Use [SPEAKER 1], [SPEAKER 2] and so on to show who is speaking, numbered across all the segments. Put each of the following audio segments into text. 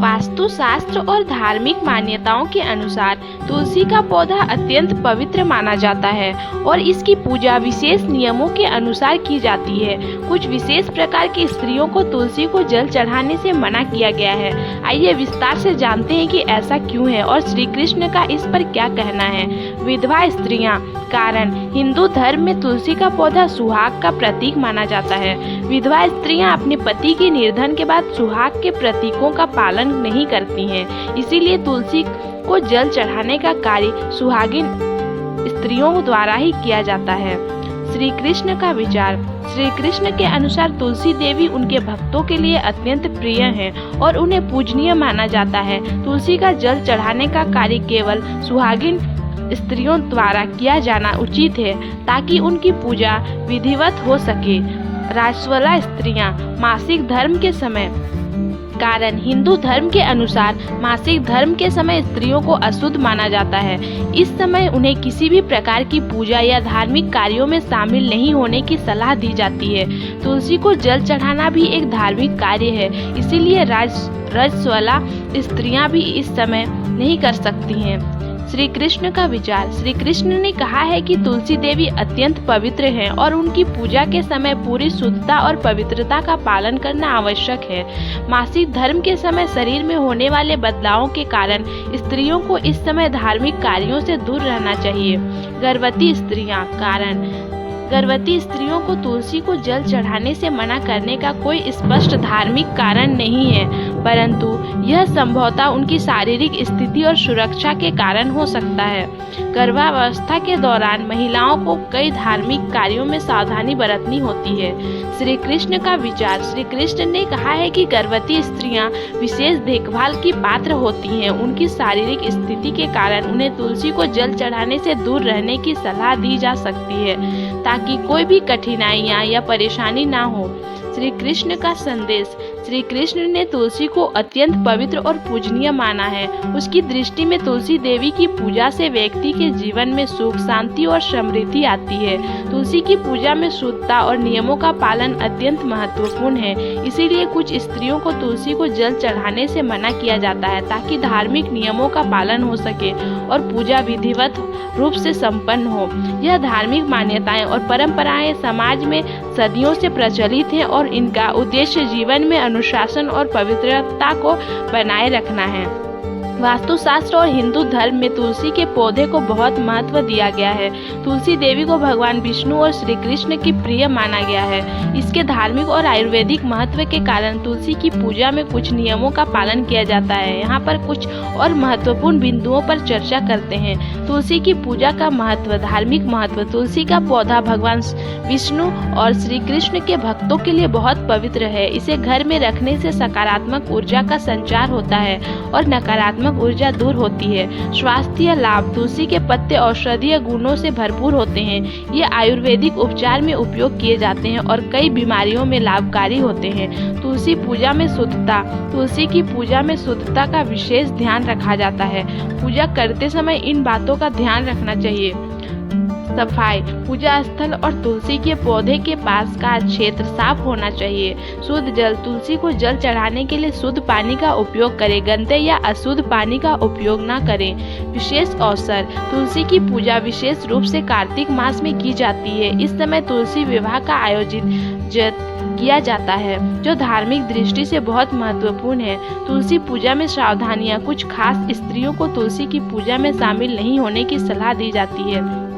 [SPEAKER 1] वास्तुशास्त्र और धार्मिक मान्यताओं के अनुसार तुलसी का पौधा अत्यंत पवित्र माना जाता है और इसकी पूजा विशेष नियमों के अनुसार की जाती है। कुछ विशेष प्रकार की स्त्रियों को तुलसी को जल चढ़ाने से मना किया गया है। आइए विस्तार से जानते हैं कि ऐसा क्यों है और श्री कृष्ण का इस पर क्या कहना है। विधवा स्त्रियां। कारण, हिंदू धर्म में तुलसी का पौधा सुहाग का प्रतीक माना जाता है। विधवा स्त्रियां अपने पति के निर्धन के बाद सुहाग के प्रतीकों का पालन नहीं करती हैं, इसीलिए तुलसी को जल चढ़ाने का कार्य सुहागिन स्त्रियों द्वारा ही किया जाता है। श्री कृष्ण का विचार। श्री कृष्ण के अनुसार तुलसी देवी उनके भक्तों के लिए अत्यंत प्रिय हैं और उन्हें पूजनीय माना जाता है। तुलसी का जल चढ़ाने का कार्य केवल सुहागिन स्त्रियों द्वारा किया जाना उचित है ताकि उनकी पूजा विधिवत हो सके। राजस्वला स्त्रियां। मासिक धर्म के समय। कारण, हिंदू धर्म के अनुसार मासिक धर्म के समय स्त्रियों को अशुद्ध माना जाता है। इस समय उन्हें किसी भी प्रकार की पूजा या धार्मिक कार्यों में शामिल नहीं होने की सलाह दी जाती है। तुलसी को जल चढ़ाना भी एक धार्मिक कार्य है, इसीलिए राजस्वला स्त्रियां भी इस समय नहीं कर सकती हैं। श्री कृष्ण का विचार। श्री कृष्ण ने कहा है कि तुलसी देवी अत्यंत पवित्र हैं और उनकी पूजा के समय पूरी शुद्धता और पवित्रता का पालन करना आवश्यक है। मासिक धर्म के समय शरीर में होने वाले बदलावों के कारण स्त्रियों को इस समय धार्मिक कार्यों से दूर रहना चाहिए। गर्भवती स्त्रियां। कारण, गर्भवती स्त्रियों को तुलसी को जल चढ़ाने से मना करने का कोई स्पष्ट धार्मिक कारण नहीं है, परंतु यह संभवतः उनकी शारीरिक स्थिति और सुरक्षा के कारण हो सकता है। गर्भावस्था के दौरान महिलाओं को कई धार्मिक कार्यों में सावधानी बरतनी होती है। श्री कृष्ण का विचार। श्री कृष्ण ने कहा है कि गर्भवती स्त्रियां विशेष देखभाल की पात्र होती हैं। उनकी शारीरिक स्थिति के कारण उन्हें तुलसी को जल चढ़ाने से दूर रहने की सलाह दी जा सकती है ताकि कोई भी कठिनाइयां या परेशानी ना हो। श्री कृष्ण का संदेश। श्री कृष्ण ने तुलसी को अत्यंत पवित्र और पूजनीय माना है। उसकी दृष्टि में तुलसी देवी की पूजा से व्यक्ति के जीवन में सुख, शांति और समृद्धि आती है। तुलसी की पूजा में शुद्धता और नियमों का पालन अत्यंत महत्वपूर्ण है, इसीलिए कुछ स्त्रियों को तुलसी को जल चढ़ाने से मना किया जाता है ताकि धार्मिक नियमों का पालन हो सके और पूजा विधिवत रूप से संपन्न हो। यह धार्मिक मान्यताएं और परंपराएं समाज में सदियों से प्रचलित हैं और इनका उद्देश्य जीवन में अनुशासन और पवित्रता को बनाए रखना है। वास्तुशास्त्र और हिंदू धर्म में तुलसी के पौधे को बहुत महत्व दिया गया है। तुलसी देवी को भगवान विष्णु और श्री कृष्ण की प्रिय माना गया है। इसके धार्मिक और आयुर्वेदिक महत्व के कारण तुलसी की पूजा में कुछ नियमों का पालन किया जाता है। यहाँ पर कुछ और महत्वपूर्ण बिंदुओं पर चर्चा करते हैं। तुलसी की पूजा का महत्व। धार्मिक महत्व। तुलसी का पौधा भगवान विष्णु और श्री कृष्ण के भक्तों के लिए बहुत पवित्र है। इसे घर में रखने से सकारात्मक ऊर्जा का संचार होता है और नकारात्मक ऊर्जा दूर होती है। स्वास्थ्य लाभ। तुलसी के पत्ते औषधीय गुणों से भरपूर होते हैं। ये आयुर्वेदिक उपचार में उपयोग किए जाते हैं और कई बीमारियों में लाभकारी होते हैं। तुलसी पूजा में शुद्धता। तुलसी की पूजा में शुद्धता का विशेष ध्यान रखा जाता है। पूजा करते समय इन बातों का ध्यान रखना चाहिए। सफाई। पूजा स्थल और तुलसी के पौधे के पास का क्षेत्र साफ होना चाहिए। शुद्ध जल। तुलसी को जल चढ़ाने के लिए शुद्ध पानी का उपयोग करें, गंदे या अशुद्ध पानी का उपयोग न करें। विशेष अवसर। तुलसी की पूजा विशेष रूप से कार्तिक मास में की जाती है। इस समय तुलसी विवाह का आयोजित किया जाता है जो धार्मिक दृष्टि से बहुत महत्वपूर्ण है। तुलसी पूजा में सावधानियां। कुछ खास स्त्रियों को तुलसी की पूजा में शामिल नहीं होने की सलाह दी जाती है।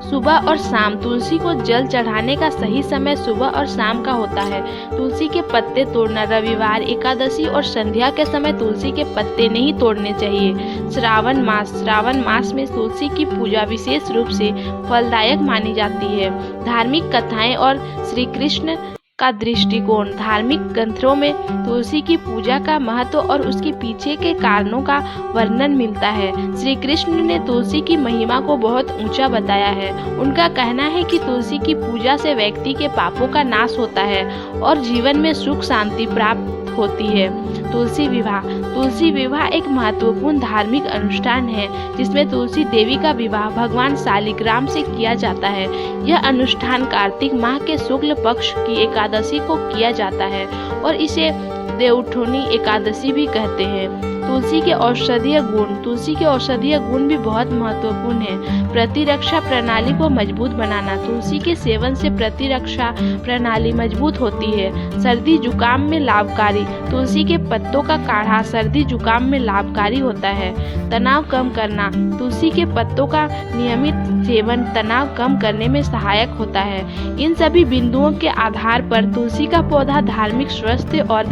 [SPEAKER 1] सुबह और शाम। तुलसी को जल चढ़ाने का सही समय सुबह और शाम का होता है। तुलसी के पत्ते तोड़ना। रविवार, एकादशी और संध्या के समय तुलसी के पत्ते नहीं तोड़ने चाहिए। श्रावण मास। श्रावण मास में तुलसी की पूजा विशेष रूप से फलदायक मानी जाती है। धार्मिक कथाएं और श्री कृष्ण का दृष्टिकोण। धार्मिक ग्रंथों में तुलसी की पूजा का महत्व और उसके पीछे के कारणों का वर्णन मिलता है। श्री कृष्ण ने तुलसी की महिमा को बहुत ऊंचा बताया है। उनका कहना है कि तुलसी की पूजा से व्यक्ति के पापों का नाश होता है और जीवन में सुख शांति प्राप्त होती है। तुलसी विवाह। तुलसी विवाह एक महत्वपूर्ण धार्मिक अनुष्ठान है जिसमें तुलसी देवी का विवाह भगवान शालिग्राम से किया जाता है। यह अनुष्ठान कार्तिक माह के शुक्ल पक्ष की एकादशी को किया जाता है और इसे देवउठनी एकादशी भी कहते हैं। तुलसी के औषधीय गुण। तुलसी के औषधीय गुण भी बहुत महत्वपूर्ण है। प्रतिरक्षा प्रणाली को मजबूत बनाना। तुलसी के सेवन से प्रतिरक्षा प्रणाली मजबूत होती है। सर्दी जुकाम में लाभकारी। तुलसी के पत्तों का काढ़ा सर्दी जुकाम में लाभकारी होता है। तनाव कम करना। तुलसी के पत्तों का नियमित सेवन तनाव कम करने में सहायक होता है। इन सभी बिंदुओं के आधार पर तुलसी का पौधा धार्मिक, स्वास्थ्य और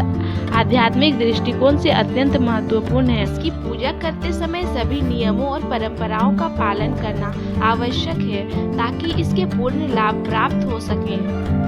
[SPEAKER 1] आध्यात्मिक दृष्टिकोण से अत्यंत महत्वपूर्ण है। इसकी पूजा करते समय सभी नियमों और परंपराओं का पालन करना आवश्यक है ताकि इसके पूर्ण लाभ प्राप्त हो सके।